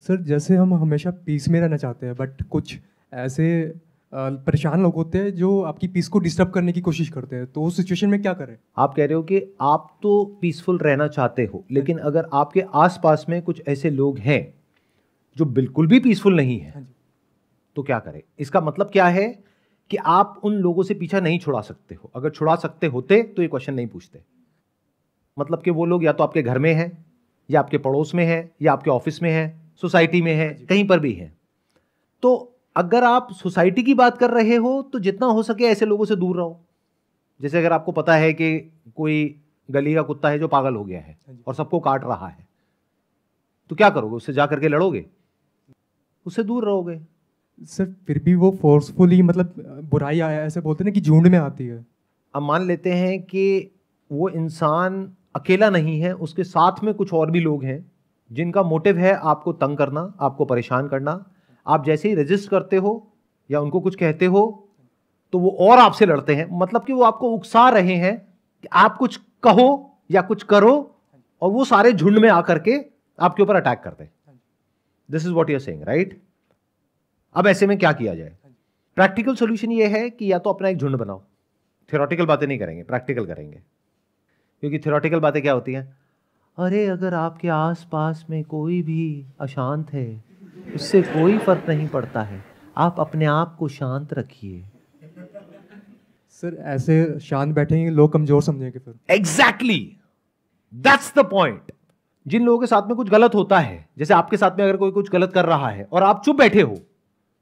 Sir जैसे हम हमेशा पीस में रहना चाहते हैं, बट कुछ ऐसे परेशान लोग होते हैं जो आपकी पीस को डिस्टर्ब करने की कोशिश करते हैं, तो उस सिचुएशन में क्या करें? आप कह रहे हो कि आप तो पीसफुल रहना चाहते हो, लेकिन अगर आपके आसपास में कुछ ऐसे लोग हैं जो बिल्कुल भी पीसफुल नहीं है, हाँ जी। तो क्या करें? इसका मतलब क्या है कि आप उन लोगों से पीछा नहीं छुड़ा सकते हो। अगर छुड़ा सकते होते तो ये क्वेश्चन नहीं पूछते। मतलब कि वो लोग या तो आपके घर में हैं, या आपके पड़ोस में हैं, या आपके ऑफिस में हैं, सोसाइटी में हैं, कहीं पर भी हैं। तो अगर आप सोसाइटी की बात कर रहे हो तो जितना हो सके ऐसे लोगों से दूर रहो। जैसे अगर आपको पता है कि कोई गली का कुत्ता है जो पागल हो गया है और सबको काट रहा है, तो क्या करोगे? उससे जा करके लड़ोगे? उससे दूर रहोगे। सर फिर भी वो फोर्सफुली, मतलब बुराई ऐसे बोलते हैं ना कि झुंड में आती है। अब मान लेते हैं कि वो इंसान अकेला नहीं है, उसके साथ में कुछ और भी लोग हैं जिनका मोटिव है आपको तंग करना, आपको परेशान करना। आप जैसे ही रजिस्ट करते हो या उनको कुछ कहते हो तो वो और आपसे लड़ते हैं। मतलब कि वो आपको उकसा रहे हैं कि आप कुछ कहो या कुछ करो, और वो सारे झुंड में आकर के आपके ऊपर अटैक करते हैं। This is what you are saying, right? अब ऐसे में क्या किया जाए? प्रैक्टिकल सॉल्यूशन ये है कि या तो अपना एक झुंड बनाओ। थ्योरेटिकल बातें नहीं करेंगे, प्रैक्टिकल करेंगे। क्योंकि थ्योरेटिकल बातें क्या होती हैं? अरे अगर आपके आसपास में कोई भी अशांत है, उससे कोई फर्क नहीं पड़ता है, आप अपने आप को शांत रखिए। सर ऐसे शांत बैठेंगे लोग कमजोर समझेंगे फिर। Exactly, that's the point. जिन लोगों के साथ में कुछ गलत होता है, जैसे आपके साथ में अगर कोई कुछ गलत कर रहा है और आप चुप बैठे हो,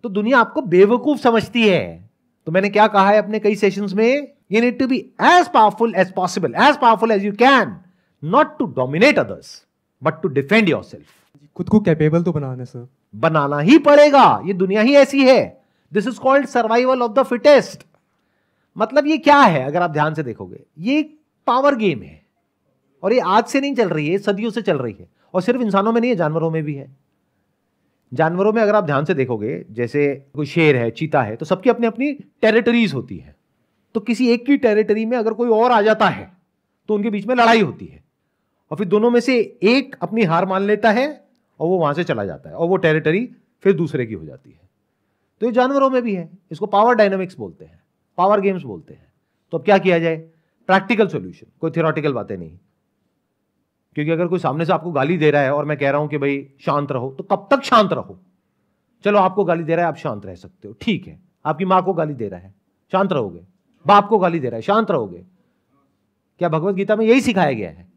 तो दुनिया आपको बेवकूफ समझती है। तो मैंने क्या कहा है अपने कई सेशंस में, you need to be as powerful as possible, as powerful as you can, not to dominate others but to defend yourself. खुद को कैपेबल तो बनाना सर। बनाना ही पड़ेगा, ये दुनिया ही ऐसी है। This is called survival of the fittest. मतलब ये क्या है? अगर आप ध्यान से देखोगे, ये पावर गेम है, और ये आज से नहीं चल रही है, सदियों से चल रही है। और सिर्फ इंसानों में नहीं है, जानवरों में भी है। जानवरों में अगर आप ध्यान से देखोगे, जैसे कोई शेर है, चीता है, तो सबकी अपनी अपनी टेरिटरीज होती है। तो किसी एक की टेरिटरी में अगर कोई और आ जाता है तो उनके बीच में लड़ाई होती है, और फिर दोनों में से एक अपनी हार मान लेता है और वो वहां से चला जाता है, और वो टेरिटरी फिर दूसरे की हो जाती है। तो ये जानवरों में भी है। इसको पावर डायनामिक्स बोलते हैं, पावर गेम्स बोलते हैं। तो अब क्या किया जाए? प्रैक्टिकल सॉल्यूशन, कोई थियोरेटिकल बातें नहीं। क्योंकि अगर कोई सामने से आपको गाली दे रहा है और मैं कह रहा हूं कि भाई शांत रहो, तो कब तक शांत रहो? चलो आपको गाली दे रहा है, आप शांत रह सकते हो, ठीक है। आपकी मां को गाली दे रहा है, शांत रहोगे? बाप को गाली दे रहा है, शांत रहोगे? क्या भगवत गीता में यही सिखाया गया है?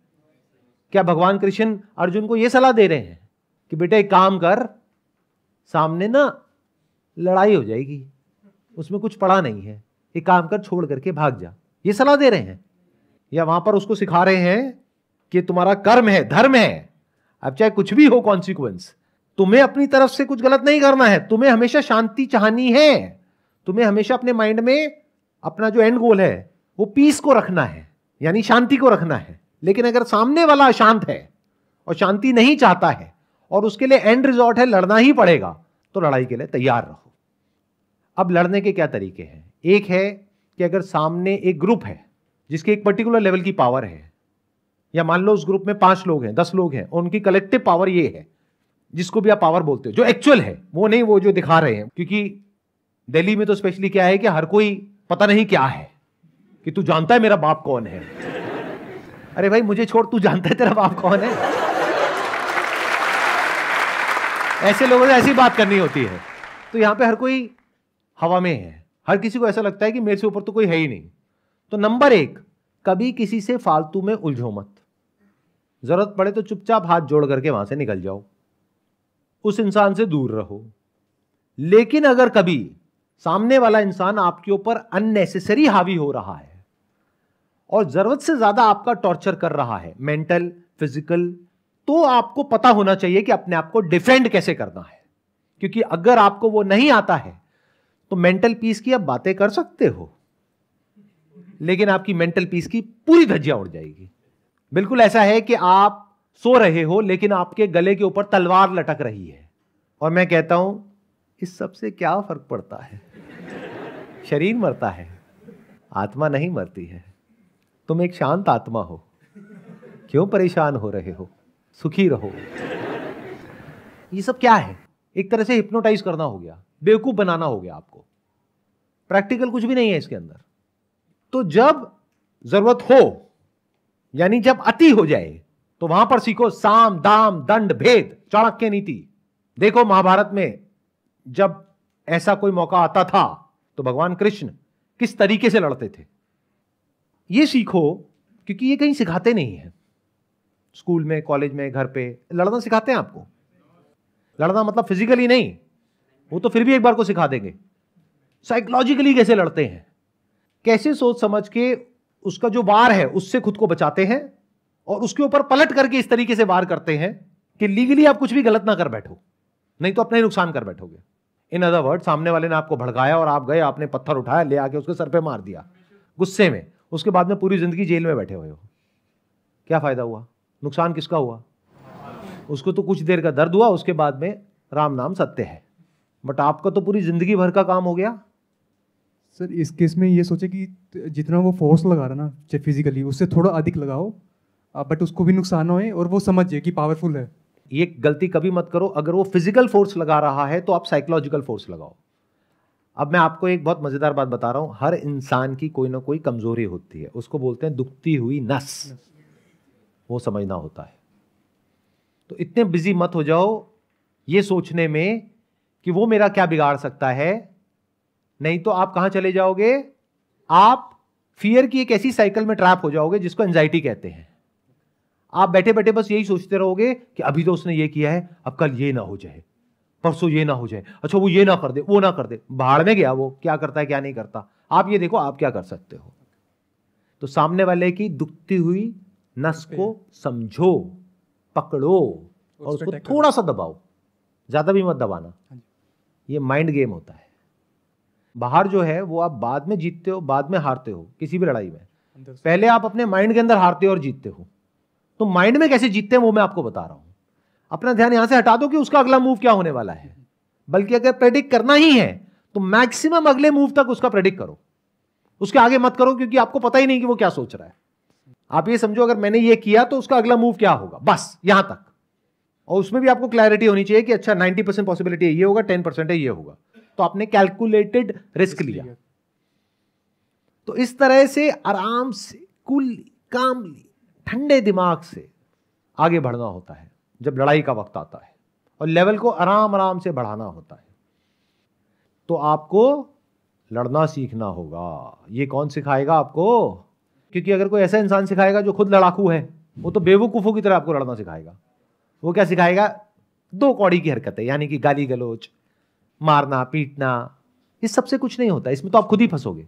क्या भगवान कृष्ण अर्जुन को यह सलाह दे रहे हैं कि बेटा एक काम कर, सामने ना लड़ाई हो जाएगी, उसमें कुछ पड़ा नहीं है, एक काम कर, छोड़ करके भाग जा? ये सलाह दे रहे हैं? या वहां पर उसको सिखा रहे हैं कि तुम्हारा कर्म है, धर्म है, अब चाहे कुछ भी हो कॉन्सिक्वेंस, तुम्हें अपनी तरफ से कुछ गलत नहीं करना है, तुम्हें हमेशा शांति चाहनी है, तुम्हें हमेशा अपने माइंड में अपना जो एंड गोल है वो पीस को रखना है, यानी शांति को रखना है। लेकिन अगर सामने वाला अशांत है और शांति नहीं चाहता है और उसके लिए एंड रिजॉर्ट है लड़ना ही पड़ेगा, तो लड़ाई के लिए तैयार रहो। अब लड़ने के क्या तरीके हैं? एक है कि अगर सामने एक ग्रुप है जिसके एक पर्टिकुलर लेवल की पावर है, या मान लो उस ग्रुप में 5 लोग हैं, 10 लोग हैं, उनकी कलेक्टिव पावर ये है, जिसको भी आप पावर बोलते हो, जो एक्चुअल है, वो नहीं वो जो दिखा रहे हैं। क्योंकि दिल्ली में तो स्पेशली क्या है कि हर कोई पता नहीं क्या है, कि तू जानता है मेरा बाप कौन है? अरे भाई मुझे छोड़, तू जानता है तेरा बाप कौन है? ऐसे लोगों से ऐसी बात करनी होती है। तो यहां पे हर कोई हवा में है, हर किसी को ऐसा लगता है कि मेरे से ऊपर तो कोई है ही नहीं। तो नंबर 1, कभी किसी से फालतू में उलझो मत। जरूरत पड़े तो चुपचाप हाथ जोड़ करके वहां से निकल जाओ, उस इंसान से दूर रहो। लेकिन अगर कभी सामने वाला इंसान आपके ऊपर अननेसेसरी हावी हो रहा है और जरूरत से ज्यादा आपका टॉर्चर कर रहा है, मेंटल, फिजिकल, तो आपको पता होना चाहिए कि अपने आप को डिफेंड कैसे करना है। क्योंकि अगर आपको वो नहीं आता है तो मेंटल पीस की आप बातें कर सकते हो, लेकिन आपकी मेंटल पीस की पूरी धज्जियां उड़ जाएगी। बिल्कुल ऐसा है कि आप सो रहे हो लेकिन आपके गले के ऊपर तलवार लटक रही है, और मैं कहता हूं इस सब से क्या फर्क पड़ता है? शरीर मरता है, आत्मा नहीं मरती है। तुम एक शांत आत्मा हो, क्यों परेशान हो रहे हो? सुखी रहो। ये सब क्या है? एक तरह से हिप्नोटाइज करना हो गया, बेवकूफ बनाना हो गया आपको। प्रैक्टिकल कुछ भी नहीं है इसके अंदर। तो जब जरूरत हो, यानी जब अति हो जाए, तो वहां पर सीखो साम दाम दंड भेद चाणक्य नीति। देखो महाभारत में जब ऐसा कोई मौका आता था तो भगवान कृष्ण किस तरीके से लड़ते थे, ये सीखो, क्योंकि ये कहीं सिखाते नहीं है। स्कूल में, कॉलेज में, घर पे लड़ना सिखाते हैं आपको? लड़ना मतलब फिजिकली नहीं, वो तो फिर भी एक बार को सिखा देंगे। साइकोलॉजिकली कैसे लड़ते हैं, कैसे सोच समझ के उसका जो वार है उससे खुद को बचाते हैं, और उसके ऊपर पलट करके इस तरीके से वार करते हैं कि लीगली आप कुछ भी गलत ना कर बैठो, नहीं तो अपना ही नुकसान कर बैठोगे। इन अदर वर्ड, सामने वाले ने आपको भड़काया और आप गए, आपने पत्थर उठाया, ले आके उसके सर पे मार दिया गुस्से में, उसके बाद में पूरी जिंदगी जेल में बैठे हुए हो। क्या फायदा हुआ? नुकसान किसका हुआ? उसको तो कुछ देर का दर्द हुआ, उसके बाद में राम नाम सत्य है, बट आपका तो पूरी जिंदगी भर का काम हो गया। सर इस केस में ये सोचे कि जितना वो फोर्स लगा रहा ना, चाहे फिजिकली, उससे थोड़ा अधिक लगाओ, बट उसको भी नुकसान ना होए और वो समझे कि पावरफुल है। ये गलती कभी मत करो। अगर वो फिजिकल फोर्स लगा रहा है तो आप साइकोलॉजिकल फोर्स लगाओ। अब मैं आपको एक बहुत मजेदार बात बता रहा हूं, हर इंसान की कोई ना कोई कमजोरी होती है, उसको बोलते हैं दुखती हुई नस, वो समझना होता है। तो इतने बिजी मत हो जाओ ये सोचने में कि वो मेरा क्या बिगाड़ सकता है, नहीं तो आप कहां चले जाओगे? आप फियर की एक ऐसी साइकिल में ट्रैप हो जाओगे जिसको एंजाइटी कहते हैं। आप बैठे बैठे बस यही सोचते रहोगे कि अभी तो उसने ये किया है, अब कल ये ना हो जाए, परसों ये ना हो जाए, अच्छा वो ये ना कर दे, वो ना कर दे। भाड़ में गया वो, क्या करता है क्या नहीं करता। आप ये देखो आप क्या कर सकते हो। तो सामने वाले की दुखती हुई नस को समझो, पकड़ो और उसको थोड़ा सा दबाओ, ज्यादा भी मत दबाना। ये माइंड गेम होता है। बाहर जो है वो आप बाद में जीतते हो, बाद में हारते हो किसी भी लड़ाई में। पहले आप अपने माइंड के अंदर हारते हो और जीतते हो। तो माइंड में कैसे जीतते हैं वो मैं आपको बता रहा हूं। अपना ध्यान यहां से हटा दो कि उसका अगला मूव क्या होने वाला है, बल्कि अगर प्रेडिक्ट करना ही है तो मैक्सिमम अगले मूव तक उसका प्रेडिक्ट करो, उसके आगे मत करो, क्योंकि आपको पता ही नहीं कि वो क्या सोच रहा है। आप ये समझो अगर मैंने ये किया तो उसका अगला मूव क्या होगा, बस यहां तक। और उसमें भी आपको क्लैरिटी होनी चाहिए कि अच्छा 90% पॉसिबिलिटी ये होगा, 10% है ये होगा। तो आपने कैलकुलेटेड रिस्क लिया। तो इस तरह से आराम से, कूल, कामली, ठंडे दिमाग से आगे बढ़ना होता है जब लड़ाई का वक्त आता है, और लेवल को आराम आराम से बढ़ाना होता है। तो आपको लड़ना सीखना होगा। ये कौन सिखाएगा आपको? क्योंकि अगर कोई ऐसा इंसान सिखाएगा जो खुद लड़ाकू है, वो तो बेवकूफों की तरह आपको लड़ना सिखाएगा। वो क्या सिखाएगा? दो कौड़ी की हरकतें, यानी कि गाली गलौज, मारना पीटना। इस सबसे कुछ नहीं होता, इसमें तो आप खुद ही फंसोगे।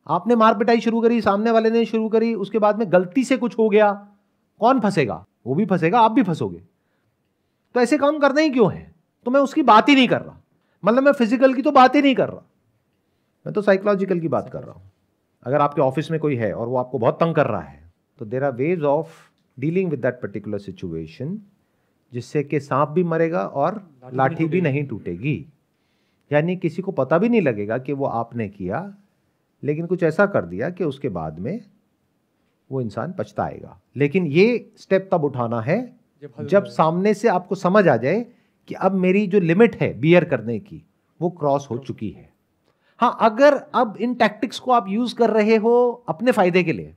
आपने मार पिटाई शुरू करी, सामने वाले ने शुरू करी, उसके बाद में गलती से कुछ हो गया, कौन फंसेगा? वो भी फंसेगा, आप भी फंसोगे। तो ऐसे काम करना ही क्यों है? तो मैं उसकी बात ही नहीं कर रहा, मतलब मैं फिजिकल की तो बात ही नहीं कर रहा, मैं तो साइकोलॉजिकल की बात कर रहा हूं। अगर आपके ऑफिस में कोई है और वो आपको बहुत तंग कर रहा है, तो there are ways of dealing with that particular situation, जिससे कि सांप भी मरेगा और लाठी भी नहीं टूटेगी। यानी किसी को पता भी नहीं लगेगा कि वो आपने किया, लेकिन कुछ ऐसा कर दिया कि उसके बाद में वो इंसान पछताएगा। लेकिन ये स्टेप तब उठाना है जब सामने से आपको समझ आ जाए कि अब मेरी जो लिमिट है बियर करने की वो क्रॉस हो चुकी है। हाँ, अगर अब इन टैक्टिक्स को आप यूज कर रहे हो अपने फायदे के लिए,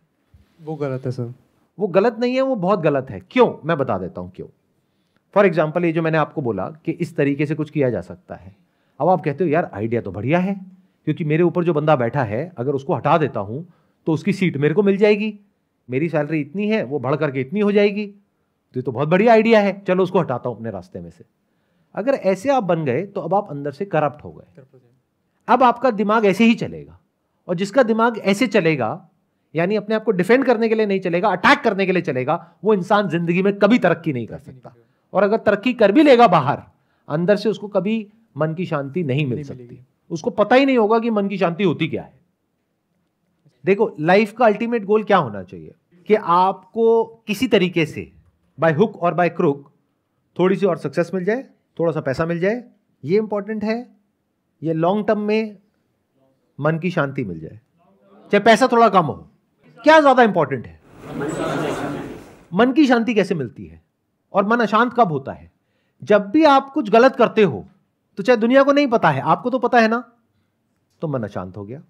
वो गलत है सर। वो गलत नहीं है, वो बहुत गलत है। क्यों? मैं बता देता हूं क्यों। फॉर एग्जाम्पल, ये जो मैंने आपको बोला कि इस तरीके से कुछ किया जा सकता है, अब आप कहते हो यार आइडिया तो बढ़िया है, क्योंकि मेरे ऊपर जो बंदा बैठा है अगर उसको हटा देता हूं तो उसकी सीट मेरे को मिल जाएगी, मेरी सैलरी इतनी है वो बढ़ करके इतनी हो जाएगी, तो ये तो बहुत बढ़िया आइडिया है, चलो उसको हटाता हूं अपने रास्ते में से। अगर ऐसे आप बन गए तो अब आप अंदर से करप्ट हो गए। अब आपका दिमाग ऐसे ही चलेगा, और जिसका दिमाग ऐसे चलेगा, यानी अपने आप को डिफेंड करने के लिए नहीं चलेगा, अटैक करने के लिए चलेगा, वो इंसान जिंदगी में कभी तरक्की नहीं कर सकता। और अगर तरक्की कर भी लेगा बाहर, अंदर से उसको कभी मन की शांति नहीं मिल सकती। उसको पता ही नहीं होगा कि मन की शांति होती क्या है। देखो, लाइफ का अल्टीमेट गोल क्या होना चाहिए कि आपको किसी तरीके से बाय हुक और बाय क्रुक थोड़ी सी और सक्सेस मिल जाए, थोड़ा सा पैसा मिल जाए, ये इंपॉर्टेंट है। ये लॉन्ग टर्म में मन की शांति मिल जाए, चाहे पैसा थोड़ा कम हो। क्या ज्यादा इंपॉर्टेंट है? मन की शांति कैसे मिलती है? और मन अशांत कब होता है? जब भी आप कुछ गलत करते हो तो चाहे दुनिया को नहीं पता है, आपको तो पता है ना, तो मन अशांत हो गया।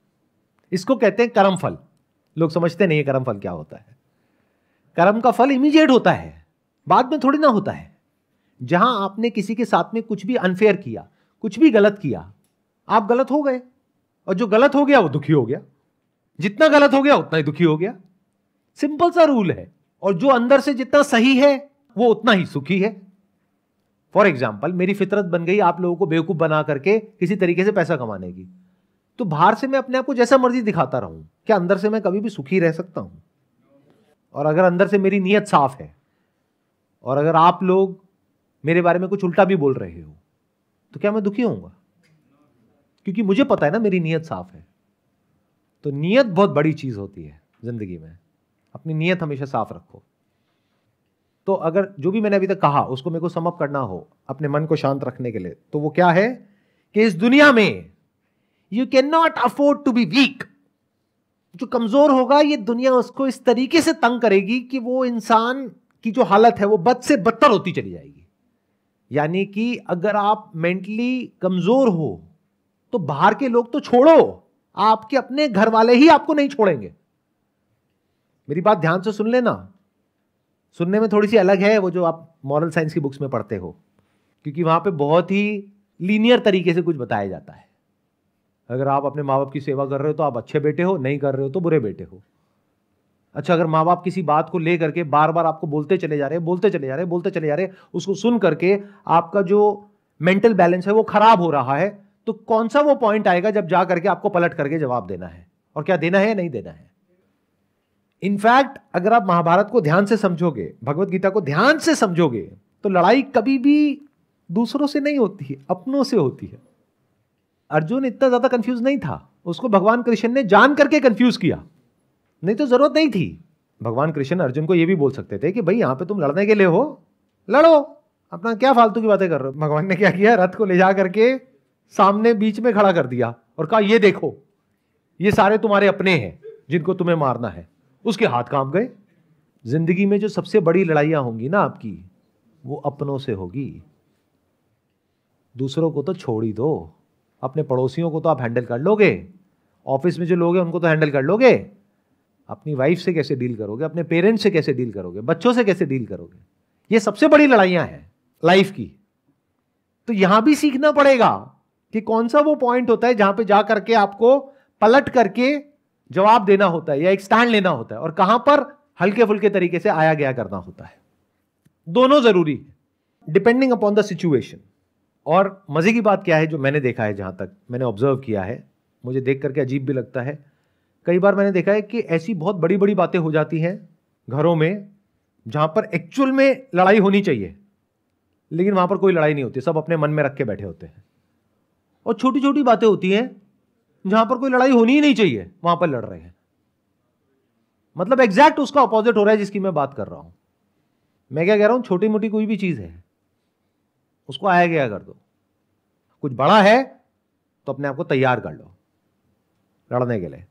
इसको कहते हैं कर्म फल। लोग समझते नहीं है कर्म फल क्या होता है। कर्म का फल इमीडिएट होता है, बाद में थोड़ी ना होता है। जहां आपने किसी के साथ में कुछ भी अनफेयर किया, कुछ भी गलत किया, आप गलत हो गए, और जो गलत हो गया वो दुखी हो गया। जितना गलत हो गया उतना ही दुखी हो गया। सिंपल सा रूल है। और जो अंदर से जितना सही है वो उतना ही सुखी है। फॉर एग्जाम्पल, मेरी फितरत बन गई आप लोगों को बेवकूफ बना करके किसी तरीके से पैसा कमाने की, तो बाहर से मैं अपने आप को जैसा मर्जी दिखाता रहूं, क्या अंदर से मैं कभी भी सुखी रह सकता हूं? और अगर अंदर से मेरी नीयत साफ है, और अगर आप लोग मेरे बारे में कुछ उल्टा भी बोल रहे हो, तो क्या मैं दुखी होऊंगा? क्योंकि मुझे पता है ना मेरी नीयत साफ है। तो नीयत बहुत बड़ी चीज होती है जिंदगी में। अपनी नीयत हमेशा साफ रखो। तो अगर जो भी मैंने अभी तक कहा उसको मेरे को सम अप करना हो अपने मन को शांत रखने के लिए, तो वो क्या है कि इस दुनिया में you can not afford to be weak. जो कमजोर होगा ये दुनिया उसको इस तरीके से तंग करेगी कि वो इंसान की जो हालत है वो बद से बदतर होती चली जाएगी। यानी कि अगर आप मेंटली कमजोर हो तो बाहर के लोग तो छोड़ो, आपके अपने घर वाले ही आपको नहीं छोड़ेंगे। मेरी बात ध्यान से सुन लेना। सुनने में थोड़ी सी अलग है वो जो आप मॉरल साइंस की बुक्स में पढ़ते हो, क्योंकि वहां पे बहुत ही लीनियर तरीके से कुछ बताया जाता है। अगर आप अपने माँ बाप की सेवा कर रहे हो तो आप अच्छे बेटे हो, नहीं कर रहे हो तो बुरे बेटे हो। अच्छा, अगर माँ बाप किसी बात को लेकर के बार बार आपको बोलते चले जा रहे, उसको सुन करके आपका जो मेंटल बैलेंस है वो खराब हो रहा है, तो कौन सा वो पॉइंट आएगा जब जा करके आपको पलट करके जवाब देना है, और क्या देना है नहीं देना है। इनफैक्ट अगर आप महाभारत को ध्यान से समझोगे, भगवत गीता को ध्यान से समझोगे, तो लड़ाई कभी भी दूसरों से नहीं होती है, अपनों से होती है। अर्जुन इतना ज्यादा कंफ्यूज नहीं था, उसको भगवान कृष्ण ने जान करके कंफ्यूज किया, नहीं तो जरूरत नहीं थी। भगवान कृष्ण अर्जुन को यह भी बोल सकते थे कि भाई यहां पे तुम लड़ने के लिए हो, लड़ो, अपना क्या फालतू की बातें कर रहे हो। भगवान ने क्या किया, रथ को ले जा करके सामने बीच में खड़ा कर दिया और कहा ये देखो ये सारे तुम्हारे अपने हैं जिनको तुम्हें मारना है। उसके हाथ कांप गए। जिंदगी में जो सबसे बड़ी लड़ाइयां होंगी ना आपकी, वो अपनों से होगी। दूसरों को तो छोड़ ही दो, अपने पड़ोसियों को तो आप हैंडल कर लोगे, ऑफिस में जो लोग हैं उनको तो हैंडल कर लोगे, अपनी वाइफ से कैसे डील करोगे, अपने पेरेंट्स से कैसे डील करोगे, बच्चों से कैसे डील करोगे, ये सबसे बड़ी लड़ाइयां हैं लाइफ की। तो यहां भी सीखना पड़ेगा कि कौन सा वो पॉइंट होता है जहां पे जा करके आपको पलट करके जवाब देना होता है या एक स्टैंड लेना होता है, और कहां पर हल्के फुल्के तरीके से आया गया करना होता है। दोनों जरूरी है डिपेंडिंग अपॉन द सिचुएशन। और मजे की बात क्या है, जो मैंने देखा है, जहां तक मैंने ऑब्जर्व किया है, मुझे देख करके अजीब भी लगता है। कई बार मैंने देखा है कि ऐसी बहुत बड़ी बड़ी बातें हो जाती हैं घरों में जहां पर एक्चुअल में लड़ाई होनी चाहिए, लेकिन वहां पर कोई लड़ाई नहीं होती, सब अपने मन में रख के बैठे होते हैं। और छोटी छोटी बातें होती हैं जहां पर कोई लड़ाई होनी ही नहीं चाहिए, वहां पर लड़ रहे हैं। मतलब एग्जैक्ट उसका ऑपोजिट हो रहा है जिसकी मैं बात कर रहा हूं। मैं क्या कह रहा हूं, छोटी मोटी कोई भी चीज है उसको आया गया कर दो, कुछ बड़ा है तो अपने आप को तैयार कर लो लड़ने के लिए।